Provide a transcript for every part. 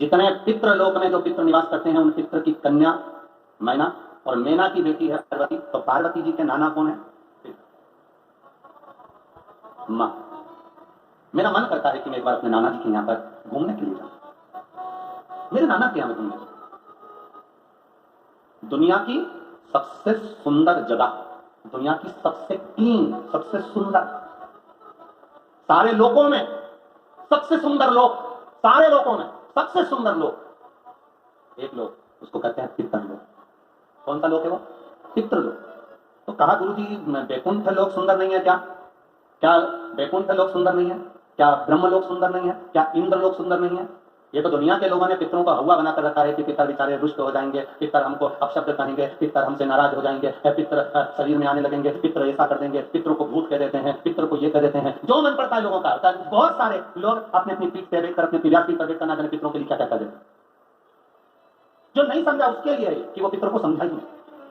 जितने पितृ लोक में जो पितृ निवास करते हैं उन पितृ की कन्या मैना और मैना की बेटी है पार्वती। तो पार्वती जी के नाना कौन है? मां। मेरा मन करता है कि मैं एक बार अपने नाना जी के यहां पर घूमने के लिए जाऊं। मेरे नाना के यहां घूमने, दुनिया की सबसे सुंदर जगह, दुनिया की सबसे क्लीन, सबसे सुंदर, सारे लोकों में सबसे सुंदर लोक, सारे लोकों में सबसे सुंदर लोक, एक लोक, उसको कहते हैं पितृलोक। कौन सा लोक है वो? पितृलोक। तो कहा गुरुजी वैकुंठ लोक सुंदर नहीं है क्या? क्या वैकुंठ लोक सुंदर नहीं है? क्या ब्रह्म लोक सुंदर नहीं है? क्या इंद्र लोक सुंदर नहीं है? ये तो दुनिया के लोगों ने पितरों का हवा बनाकर रखा है कि पितर बेचारे रुष्ट हो जाएंगे, पितर हमको अपशब्द कहेंगे, पितर हमसे नाराज हो जाएंगे, पितर शरीर में आने लगेंगे, पितर ऐसा कर देंगे, पितरों को भूत कह देते हैं, पितर को ये कह देते हैं, जो मन पड़ता है लोगों का। बहुत सारे लोग अपनी अपनी पीठ पे बैठकर, अपनी व्यास पर बैठकर ना जाने पितरों के लिए क्या क्या कर देते हैं। जो नहीं समझा उसके लिए कि वो पितर को समझा ही नहीं।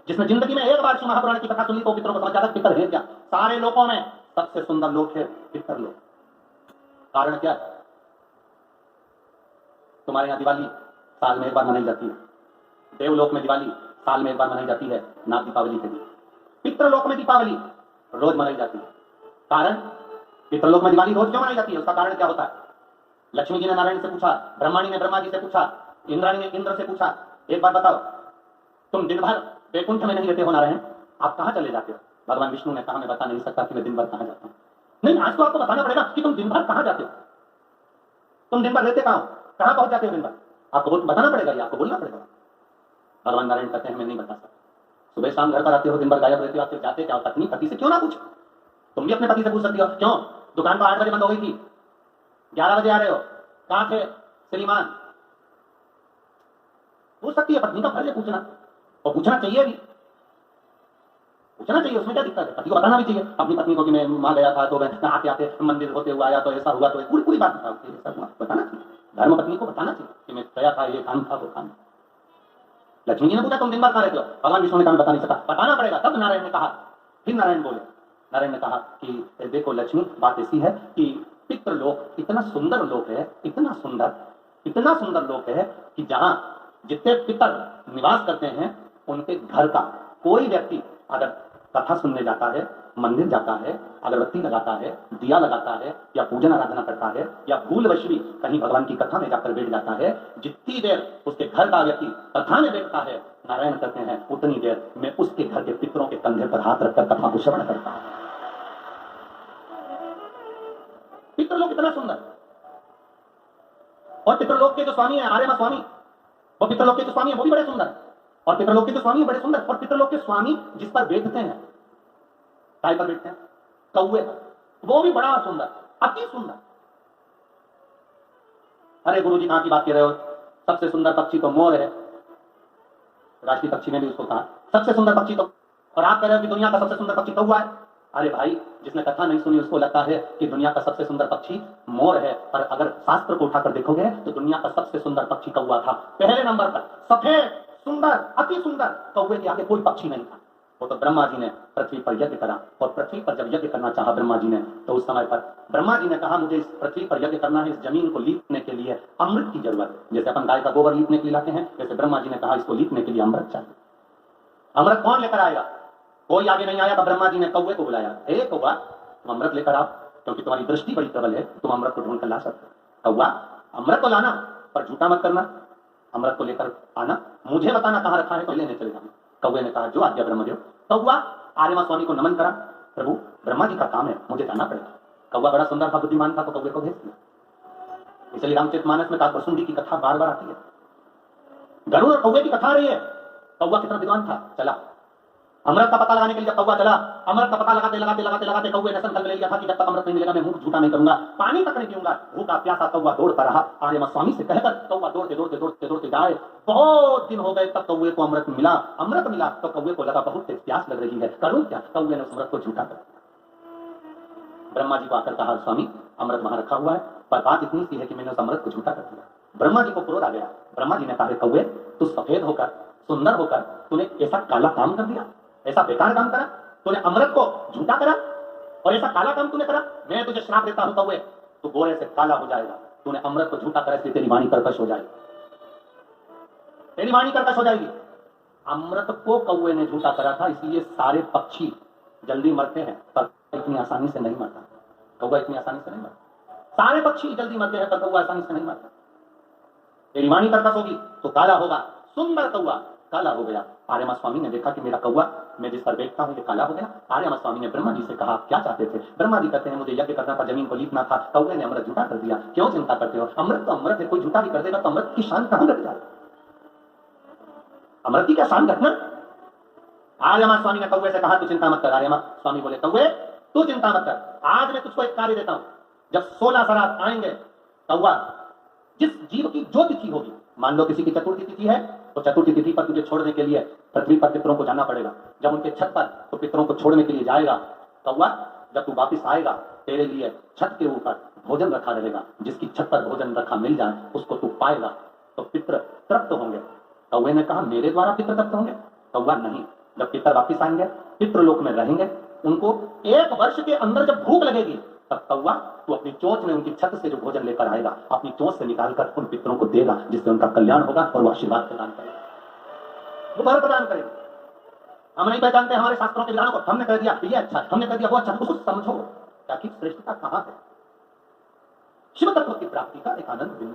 जिसने जिंदगी में एक बार महापुराण की कथा सुनी तो पितरों को समझ जाता पितर है क्या। सारे लोगों में सबसे सुंदर लोक है पितर लोक। कारण क्या है? तुम्हारे यहां दिवाली साल में एक बार मनाई जाती है, देवलोक में दिवाली साल में एक बार मनाई जाती है, ना दीपावली के लिए। पितृलोक में दीपावली रोज मनाई जाती है। कारण, पितृलोक में दिवाली रोज क्यों मनाई जाती है? उसका कारण क्या होता है? लक्ष्मी जी ने नारायण से पूछा, ब्रह्माणी ने ब्रह्मा जी से पूछा, इंद्राणी ने इंद्र से पूछा, एक बात बताओ, तुम दिन भर वैकुंठ में नहीं रहते हो नारायण, आप कहां चले जाते हो? भगवान विष्णु ने कहा मैं बता नहीं सकता कि मैं दिन भर कहां जाता हूं। नहीं, आज तो आपको बताना पड़ेगा कि तुम दिन भर कहां जाते हो, तुम दिन भर रहते कहां हो, कहां पहुंच जाते हो दिन भर, आपको बताना पड़ेगा, या आपको बोलना पड़ेगा। भगवान नारायण कहते हैं मैं नहीं बता सकता। सुबह शाम घर पर आते हो, दिन भर गायब रहते हो, आप फिर जाते क्या हो? पति से क्यों ना पूछो? तुम भी अपने पति से पूछ सकती हो। क्यों दुकान तो 8 बजे बंद हो गई थी, 11 बजे आ रहे हो, कहां थे श्रीमान? पूछ सकती है पत्नी का फर्ज है पूछना, और पूछना चाहिए भी, पूछना चाहिए, उसमें क्या दिक्कत है? पति को बताना भी चाहिए अपनी पत्नी को कि मैं वहां गया था, तो मैं आते आते मंदिर होते हुआ आया, तो ऐसा हुआ, तो पूरी बात बताना चाहिए। धर्म पत्नी को बताना चाहिए कि मैं गया था, ये काम था, वो काम। लक्ष्मी जी ने पूछा तुम दिन भर कहां रहते हो? भगवान विष्णु ने कहा मैं बता नहीं सकता, बताना पड़ेगा। तब नारायण ने कहा, फिर नारायण बोले, नारायण ने कहा कि देखो लक्ष्मी, बात ऐसी है कि पितृलोक इतना सुंदर लोक है, इतना सुंदर लोक है कि जहां जितने पितर निवास करते हैं उनके घर का कोई व्यक्ति अगर कथा सुनने जाता है, मंदिर जाता है, अगरबत्ती लगाता है, दिया लगाता है, या पूजन आराधना करता है, या भूलवश भी कहीं भगवान की कथा में जाकर बैठ जाता है, जितनी देर उसके घर का व्यक्ति कथा में बैठता है, नारायण कहते हैं उतनी देर मैं उसके घर के पितरों के कंधे पर हाथ रखकर कथा को श्रवण करता हूं। पितृलोक इतना सुंदर, और पितृलोक के जो स्वामी है आर्यमा स्वामी, वो पितृलोक के जो स्वामी है वो भी बड़े सुंदर, और पितृलोक के जो स्वामी है बड़े सुंदर, और पितृलोक के स्वामी जिस पर बैठते हैं, काय पर बैठते हैं? कौवे पर, वो भी बड़ा सुंदर, अति सुंदर। अरे गुरुजी कहां की बात कर रहे हो? सबसे सुंदर पक्षी तो मोर है, राष्ट्रीय पक्षी ने भी उसको कहा सबसे सुंदर पक्षी तो, और आप कह रहे हो कि दुनिया का सबसे सुंदर पक्षी कौवा है। अरे भाई, जिसने कथा नहीं सुनी उसको लगता है कि दुनिया का सबसे सुंदर पक्षी मोर है, पर अगर शास्त्र को उठाकर देखोगे तो दुनिया का सबसे सुंदर पक्षी कौवा था। पहले नंबर पर सफेद सुंदर अति सुंदर कौवे के आगे कोई पक्षी नहीं था। वो तो ब्रह्मा जी ने पृथ्वी पर यज्ञ करा, और पृथ्वी पर जब यज्ञ करना चाहा ब्रह्मा जी ने, तो उस समय पर ब्रह्मा जी ने कहा मुझे इस पृथ्वी पर यज्ञ करना है, इस जमीन को लीपने के लिए अमृत की जरूरत है। जैसे अपन गाय का गोबर लीपने के लिए लाते हैं, वैसे ब्रह्मा जी ने कहा इसको लीपने के लिए अमृत चाहिए। अमृत कौन लेकर आएगा? कोई आगे नहीं आया, तो ब्रह्मा जी ने कौवे को बुलाया, हे कौवा तुम अमृत लेकर आओ, क्योंकि तुम्हारी दृष्टि बड़ी प्रबल है, तुम अमृत को ढूंढ कर ला सकते हो। कौवा अमृत को लाना, पर झूठा मत करना, अमृत को लेकर आना, मुझे बताना कहां रखा है तो लेने चले जाना। कौवे ने कहा जो आज्ञा ब्रह्मदेव। कौवा आर्यमा स्वामी को नमन करा, प्रभु ब्रह्मा जी का काम है, मुझे जाना पड़ेगा। कौवा बड़ा सुंदर था, बुद्धिमान था, तो कौवे को भेज दिया। इसलिए रामचरितमानस में काकभुसुंडी की कथा बार बार आती है, गरुड़ और कौवे की कथा आ रही है। कौवा कितना विद्वान था, चला अमृत का पता लगाने के लिए। कौवा चला, अमृत का पता लगाते लगाते लगाते लगाते कौवे ने संकल्प ले लिया था कि जब तक अमृत नहीं मिलेगा मैं मुंह झूठा नहीं करूंगा, पानी तक नहीं पीऊंगा। भूखा प्यासा कौवा दौड़ता रहा, आर्यमा स्वामी से कहकर कौवा दौड़ते दौड़ते दौड़ते दौड़ते जाए। बहुत दिन हो गए, तब कौवे को अमृत मिला। अमृत मिला तो कौवे को लगा बहुत प्यास लग रही है, करूं क्या? कौवे ने उस अमृत को झूठा कर दिया। ब्रह्मा जी को आकर कहा स्वामी अमृत वहां रखा हुआ है, पर बात इतनी सी है कि मैंने उस अमृत को झूठा कर दिया। ब्रह्मा जी को क्रोध आ गया। ब्रह्मा जी ने कहा कौवे तू सफेद होकर सुंदर होकर तूने ऐसा काला काम कर दिया, ऐसा बेकार काम करा, तूने अमृत को झूठा करा और ऐसा काला काम तूने करा। मैं तुझे श्राप देता हूं कौवे, तू गोरे से काला हो जाएगा। तूने अमृत को झूठा करा इसलिए तेरी वाणी कर्कश हो जाएगी। तेरी वाणी कर्कश हो जाएगी। अमृत को कौवे ने झूठा करा था, इसलिए सारे पक्षी जल्दी मरते हैं, पर इतनी आसानी से नहीं मरता। कौवा इतनी आसानी से नहीं मरता। सारे पक्षी जल्दी मरते हैं, पर कौवा आसानी से नहीं मरता। तेरी वाणी कर्कश होगी तो काला होगा। सुंदर कौवा काला हो गया। आर्यमा स्वामी ने देखा कि मेरा कौवा मैं जिस पर बैठता हूं ये काला हो गया। आर्यमा स्वामी ने ब्रह्मा जी से कहा क्या चाहते थे? ब्रह्मा जी कहते हैं मुझे यज्ञ करना था, जमीन को लीपना था, कौवे ने अमृत झूठा कर दिया। क्यों चिंता करते हो? अमृत तो अमृत है, कोई झूठा भी कर देगा तो अमृत की शान कहां घट जाए? अमृत की क्या शान घटना? आर्यमा स्वामी ने कौवे से कहा तू चिंता मत कर। आर्यमा स्वामी बोले कौवे तू चिंता मत कर, आज मैं तुझको एक कार्य देता हूं। जब 16 सरात आएंगे, कौवा जिस जीव की जो तिथि होगी, मान लो किसी की चतुर्थी तिथि है तो चतुर्थी तिथि पर तुझे छोड़ने के लिए पृथ्वी पर पितरों को जाना पड़ेगा। जब उनके छत पर तो पितरों को छोड़ने के लिए जाएगा, कौवा जब तू वापिस आएगा तेरे लिए छत के ऊपर भोजन रखा रहेगा। जिसकी छत पर भोजन रखा मिल जाए उसको तू पाएगा तो पितर तृप्त होंगे। कौवे ने कहा मेरे द्वारा पितर तृप्त होंगे? कौवा नहीं, जब पितर वापिस आएंगे पितृलोक में रहेंगे, उनको 1 वर्ष के अंदर जब भूख लगेगी तब कौवा तू अपनी चोंच में उनकी छत से जो भोजन लेकर आएगा, अपनी चोंच से निकालकर उन पितरों को देगा, जिससे उनका कल्याण होगा और वो आशीर्वाद प्रदान करेगा, वो वर प्रदान करेगा। हम नहीं पहचानते हमारे शास्त्रों के विधानों को, हमने कह दिया ये अच्छा, हमने कह दिया वो अच्छा, उसको समझो ताकि श्रेष्ठता कहां है। शिव तत्व की प्राप्ति का एक आनंद बिंदु